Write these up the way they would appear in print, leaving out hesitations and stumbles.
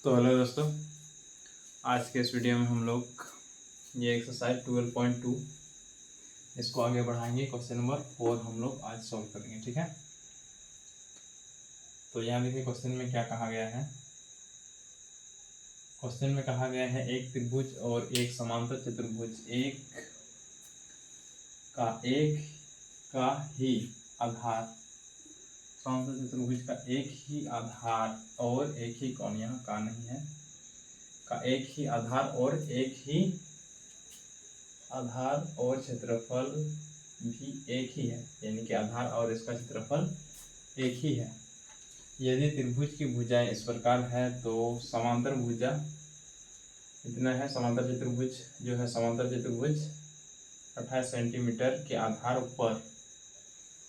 तो हेलो दोस्तों, आज के इस वीडियो में हम लोग ये एक्सरसाइज 12.2 इसको आगे बढ़ाएंगे। क्वेश्चन नंबर 4 हम लोग आज सॉल्व करेंगे। ठीक है, तो यहाँ देखिए क्वेश्चन में क्या कहा गया है। क्वेश्चन में कहा गया है एक त्रिभुज और एक समांतर चतुर्भुज एक का ही आधार, समांतर चतुर्भुज का एक ही आधार और एक ही कोण, यहाँ का नहीं है, का एक ही आधार और क्षेत्रफल भी एक ही है, यानी कि आधार और इसका क्षेत्रफल एक ही है। यदि त्रिभुज की भुजाएं इस प्रकार है तो समांतर भुजा इतना है। समांतर चतुर्भुज 28 सेंटीमीटर के आधार पर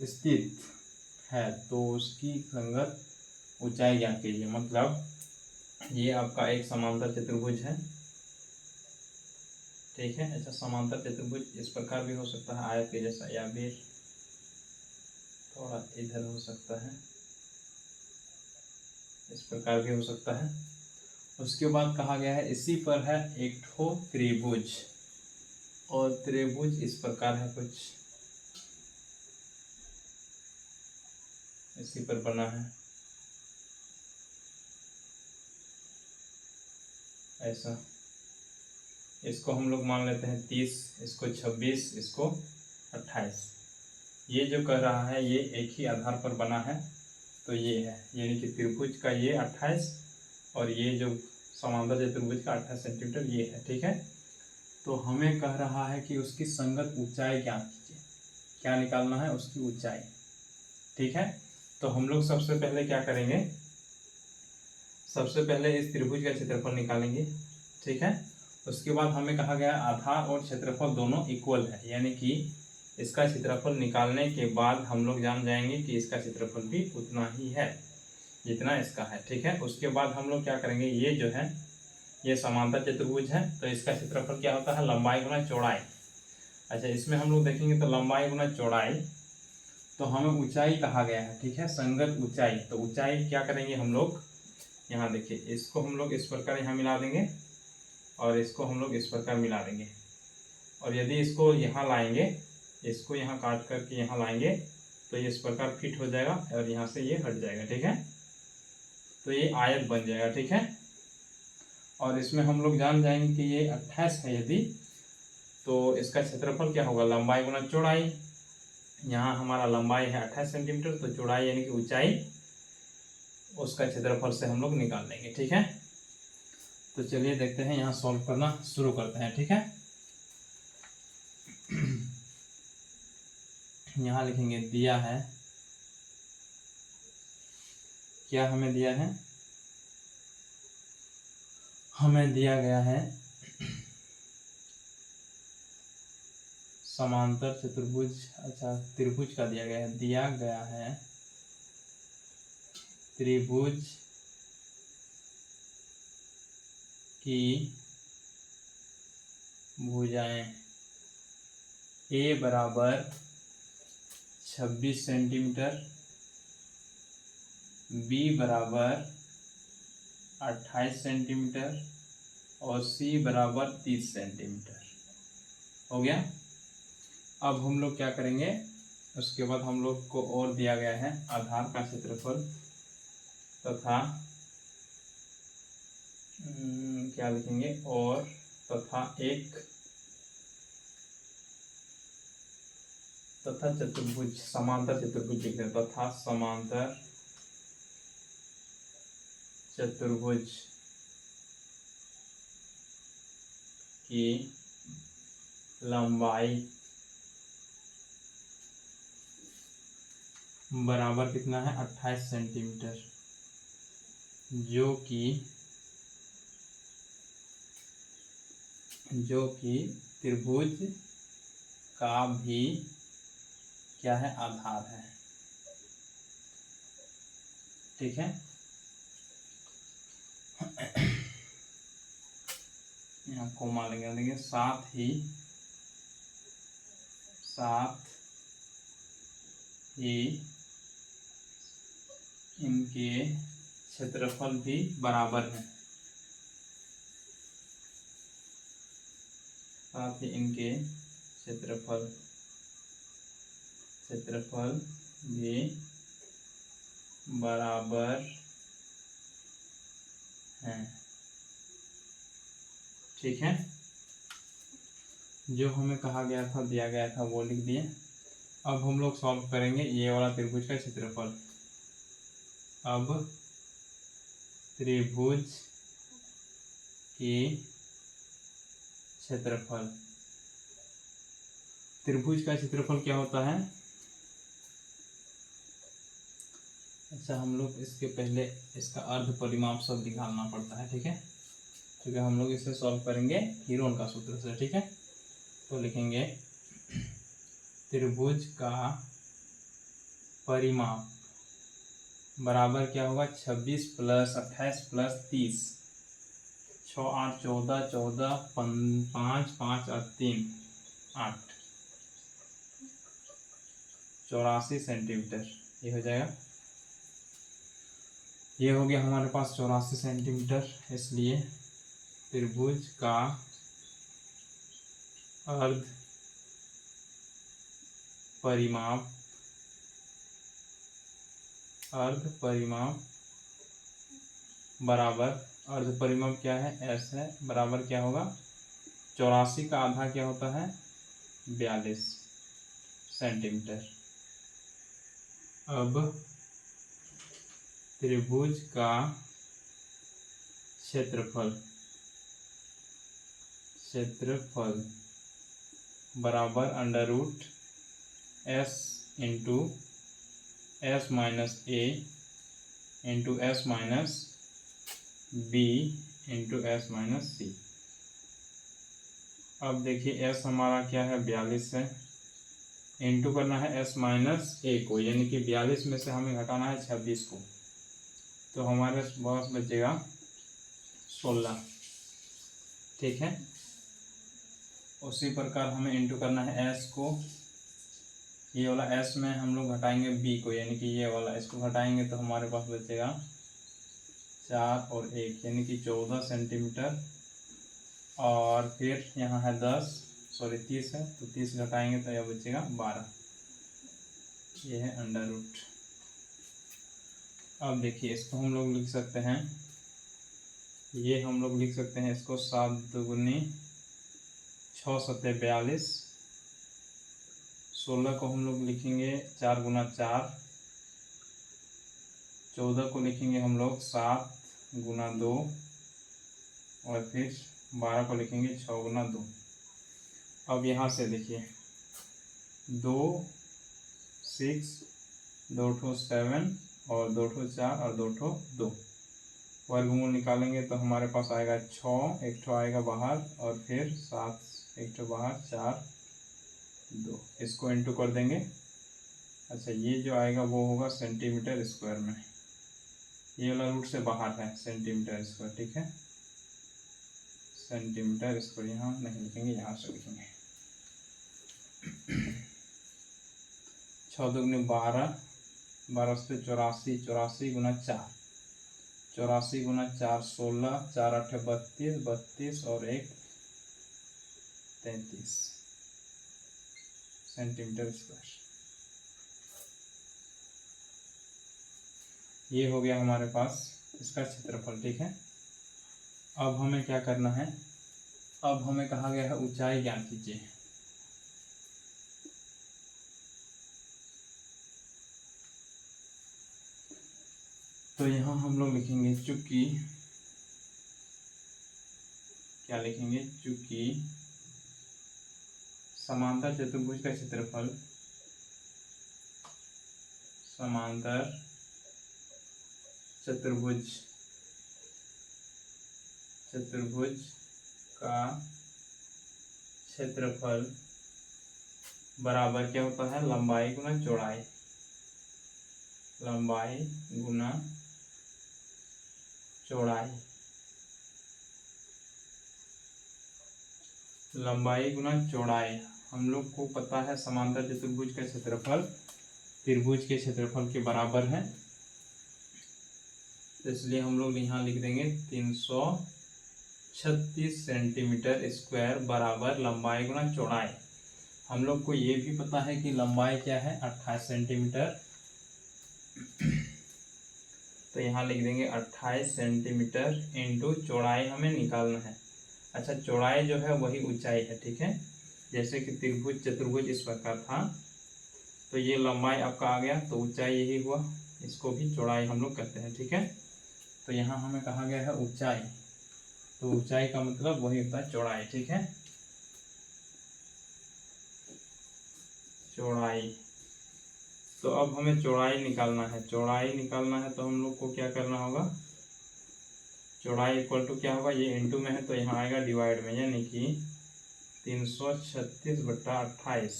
स्थित है तो उसकी संगत ऊंचाई ज्ञात कीजिए। मतलब ये आपका एक समांतर चतुर्भुज है, ठीक है। ऐसा समांतर चतुर्भुज इस प्रकार भी हो सकता है आयत के जैसा, या फिर थोड़ा इधर हो सकता है, इस प्रकार भी हो सकता है। उसके बाद कहा गया है इसी पर है एक ठो त्रिभुज, और त्रिभुज इस प्रकार है, कुछ इसी पर बना है ऐसा। इसको हम लोग मान लेते हैं 30, इसको 26, इसको 28। ये जो कह रहा है ये एक ही आधार पर बना है, तो ये है, यानी कि त्रिभुज का ये 28 और ये जो समांतर चतुर्भुज का 28 सेंटीमीटर ये है, ठीक है। तो हमें कह रहा है कि उसकी संगत ऊंचाई ज्ञात कीजिए। क्या निकालना है? उसकी ऊंचाई, ठीक है। तो हम लोग सबसे पहले क्या करेंगे, सबसे पहले इस त्रिभुज का क्षेत्रफल निकालेंगे, ठीक है। उसके बाद हमें कहा गया आधार और क्षेत्रफल दोनों इक्वल है, यानी कि इसका क्षेत्रफल निकालने के बाद हम लोग जान जाएंगे कि इसका क्षेत्रफल भी उतना ही है जितना इसका है, ठीक है। उसके बाद हम लोग क्या करेंगे, ये जो है ये समांतर चतुर्भुज है, तो इसका क्षेत्रफल क्या होता है? लंबाई गुना चौड़ाई। अच्छा, इसमें हम लोग देखेंगे तो लंबाई गुना चौड़ाई, तो हमें ऊंचाई कहा गया है, ठीक है, संगत ऊंचाई। तो ऊंचाई क्या करेंगे हम लोग, यहाँ देखिए, इसको हम लोग इस प्रकार यहाँ मिला देंगे और इसको हम लोग इस प्रकार मिला देंगे, और यदि इसको यहाँ लाएंगे, इसको यहाँ काट करके यहाँ लाएंगे तो ये इस प्रकार फिट हो जाएगा और यहाँ से ये हट जाएगा, ठीक है। तो ये आयत बन जाएगा, ठीक है। और इसमें हम लोग जान जाएंगे कि ये 28 है यदि, तो इसका क्षेत्रफल क्या होगा? लंबाई गुना चौड़ाई। यहाँ हमारा लंबाई है 28 सेंटीमीटर, तो चौड़ाई यानी कि ऊंचाई उसका क्षेत्रफल से हम लोग निकाल लेंगे, ठीक है। तो चलिए देखते हैं, यहाँ सॉल्व करना शुरू करते हैं, ठीक है। यहाँ लिखेंगे दिया है, क्या हमें दिया है? हमें दिया गया है समांतर चतुर्भुज, अच्छा त्रिभुज का दिया गया है त्रिभुज की भुजाएं ए बराबर 26 सेंटीमीटर, बी बराबर 28 सेंटीमीटर और सी बराबर 30 सेंटीमीटर। हो गया। अब हम लोग क्या करेंगे, उसके बाद हम लोग को और दिया गया है आधार का क्षेत्रफल तथा क्या लिखेंगे, और तथा चतुर्भुज, समांतर चतुर्भुज लिखते हैं, तथा समांतर चतुर्भुज की लंबाई बराबर कितना है? 28 सेंटीमीटर, जो कि त्रिभुज का भी क्या है? आधार है, ठीक है। यहाँ कोमा लेंगे, साथ ही इनके क्षेत्रफल भी बराबर है, साथ ही इनके क्षेत्रफल भी बराबर हैं। ठीक है, जो हमें कहा गया था, दिया गया था, वो लिख दिए। अब हम लोग सॉल्व करेंगे ये वाला त्रिभुज का क्षेत्रफल। अब त्रिभुज की क्षेत्रफल, त्रिभुज का क्षेत्रफल क्या होता है? अच्छा, हम लोग इसके पहले इसका अर्ध परिमाप सब निकालना पड़ता है। ठीक है, क्योंकि हम लोग इसे सॉल्व करेंगे हीरोन का सूत्र से। ठीक है, तो लिखेंगे त्रिभुज का परिमाप बराबर क्या होगा? 26 + 28 + 30, 6 8 14, 14 5 5 और 3 8, 84 सेंटीमीटर। ये हो जाएगा, ये हो गया हमारे पास 84 सेंटीमीटर। इसलिए त्रिभुज का अर्ध परिमाप बराबर, अर्ध परिमाप क्या है? S है, बराबर क्या होगा? 84 का आधा क्या होता है? 42 सेंटीमीटर। अब त्रिभुज का क्षेत्रफल बराबर √S into S minus A into S minus B into S minus C। अब देखिए S हमारा क्या है? 42 है, इंटू करना है S माइनस A को, यानी कि 42 में से हमें घटाना है 26 को, तो हमारे पास बचेगा 16। ठीक है, उसी प्रकार हमें इंटू करना है S को, ये वाला S में हम लोग घटाएंगे B को, यानी कि ये वाला, इसको घटाएंगे तो हमारे पास बचेगा 4 और 1, यानी कि 14 सेंटीमीटर। और फिर यहाँ है 30 है, तो 30 घटाएंगे तो यह बचेगा 12। ये है √। अब देखिए इसको हम लोग लिख सकते हैं, ये हम लोग लिख सकते हैं इसको 7 दूनी 6 7 42, 16 को हम लोग लिखेंगे 4 × 4, 14 को लिखेंगे हम लोग 7 × 2, और फिर 12 को लिखेंगे 6 × 2। अब यहाँ से देखिए 2 6, 2 ठो 7 और 2 ठो 4 और 2 ठो 2, वर्गमूल निकालेंगे तो हमारे पास आएगा 6, एक ठो आएगा बाहर, और फिर 7, एक ठो बाहर, 4 2, इसको इंटू कर देंगे। अच्छा, ये जो आएगा वो होगा सेंटीमीटर स्क्वायर में, ये वाला रूट से बाहर है, सेंटीमीटर स्क्वायर। ठीक है, सेंटीमीटर स्क्वायर यहाँ नहीं लिखेंगे, यहाँ से लिखेंगे। 6 दूनी 12, 12 से 84, 84 × 4, 84 × 4 16, 4 8 32, 32 और 1 33 सेंटीमीटर स्क्वायर। ये हो गया हमारे पास इसका क्षेत्रफल। ठीक है, अब हमें क्या करना है? अब हमें कहा गया है ऊंचाई ज्ञात कीजिए। तो यहाँ हम लोग लिखेंगे चूंकि, क्या लिखेंगे? चूंकि समांतर चतुर्भुज का क्षेत्रफल, समांतर चतुर्भुज का क्षेत्रफल बराबर क्या होता है? लंबाई गुना चौड़ाई, लंबाई गुना चौड़ाई, लंबाई गुना चौड़ाई। हम लोग को पता है समांतर चतुर्भुज का क्षेत्रफल त्रिभुज के क्षेत्रफल के बराबर है, तो इसलिए हम लोग यहाँ लिख देंगे 360 36 सेंटीमीटर स्क्वायर बराबर लंबाई गुना चौड़ाई। हम लोग को ये भी पता है कि लंबाई क्या है 28 सेंटीमीटर। तो यहाँ लिख देंगे 28 सेंटीमीटर इंटू चौड़ाई हमें निकालना है। अच्छा, चौड़ाई जो है वही ऊंचाई है, ठीक है। जैसे कि त्रिभुज चतुर्भुज इस प्रकार था, तो ये लंबाई आपका आ गया, तो ऊंचाई यही हुआ, इसको भी चौड़ाई हम लोग कहते हैं, ठीक है। तो यहाँ हमें कहा गया है ऊंचाई, तो ऊंचाई का मतलब वही होता है चौड़ाई, ठीक है। चौड़ाई, तो अब हमें चौड़ाई निकालना है। चौड़ाई निकालना है तो हम लोग को क्या करना होगा, चौड़ाई इक्वल टू क्या होगा, ये इंटू में है तो यहाँ आएगा डिवाइड में, यानी कि 336/28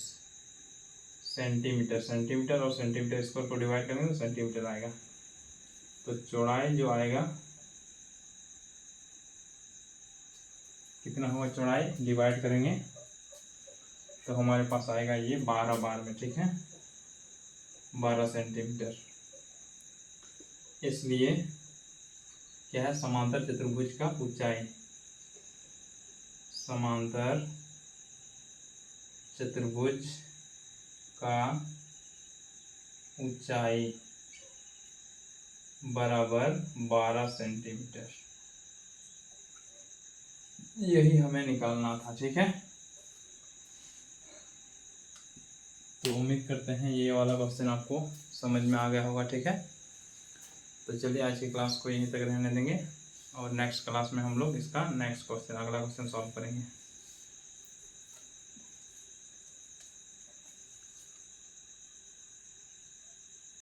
सेंटीमीटर। सेंटीमीटर और सेंटीमीटर स्क्वायर को डिवाइड करेंगे तो सेंटीमीटर आएगा। तो चौड़ाई जो आएगा कितना होगा, चौड़ाई डिवाइड करेंगे तो हमारे पास आएगा ये 12 बार में, ठीक है, 12 सेंटीमीटर। इसलिए क्या है, समांतर चतुर्भुज का ऊंचाई, समांतर चतुर्भुज का ऊंचाई बराबर 12 सेंटीमीटर, यही हमें निकालना था, ठीक है। तो उम्मीद करते हैं ये वाला क्वेश्चन आपको समझ में आ गया होगा, ठीक है। तो चलिए आज की क्लास को यहीं तक रहने देंगे और नेक्स्ट क्लास में हम लोग इसका नेक्स्ट क्वेश्चन, अगला क्वेश्चन सॉल्व करेंगे।